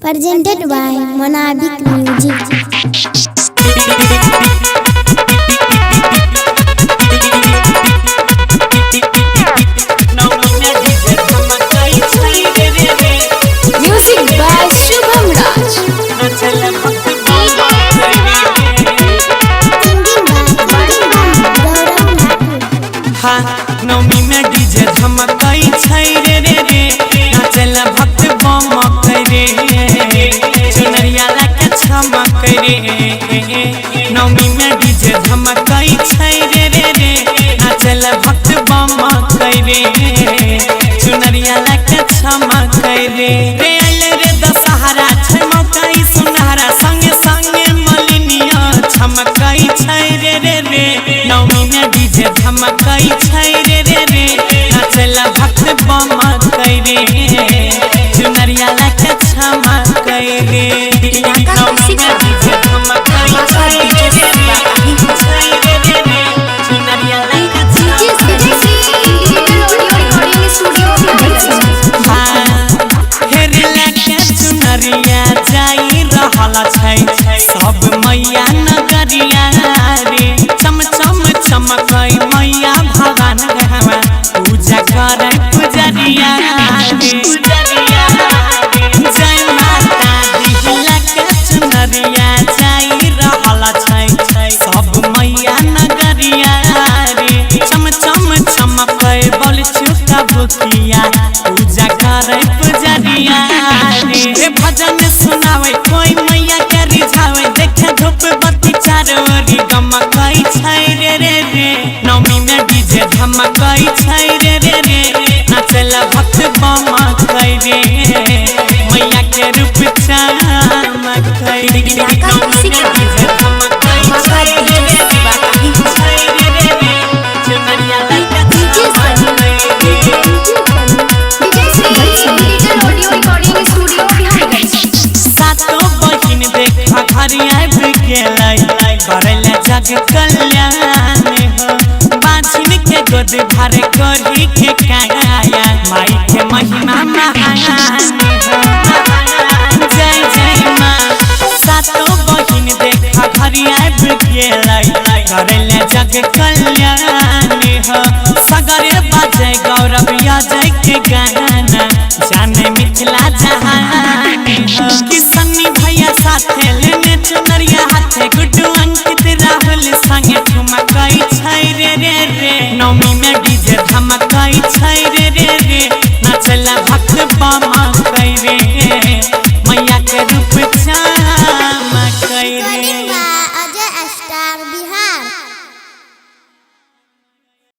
Presented by Monadic Music. Music by Shubham Raj. नौमी में DJ धमकाई छै रे रे रे नाचल भक्त बम रे चुनरिया लाके छमक रे नौमी में डीजे धमकाई छै रे रे रे नाचल भक्त बम रे चुनरिया लाके छमक रे रे आइले रे दशहरा छै मौकाई सुनहरा संगे संगे मलिनिया छमकाई छै रे रे रे नौमी में डीजे धमकाई छै रे रे रे नाचल भक्त बम रे चुनरिया लाके छमक रे नौमी में डीजे धमकाई छै रे रे रे चुनरिया लाके चुनरिया जाई रहल छै सब मैया नगरिया रे चम चम चमकै मैया भगवान रहवा पूजा करे पुजरिया रे जय माता दी लाके चुनरिया जाई रहल छै सब मैया नगरिया रे चम चम चमकै बोल चुका बुकिया पूजा करे पुजरिया रे भजन सुनावे कोई मैया के रिझावे देखे धूप बत्ती चारों ओरी गमकै छै रे रे रे नौमी में डीजे धमकै छै रे रे रे नाचल भक्त बमकै रे मैया के रूप चमकै रे नौमी में डीजे धमकै छै रे रे रे चुनरिया लाके छमकै करले जग कल्याण हो बाछिन के गोद भर करी के काया माई के महिमा महान हो जय जय माँ सातो बहिन देखा घरिया गेलै करले जग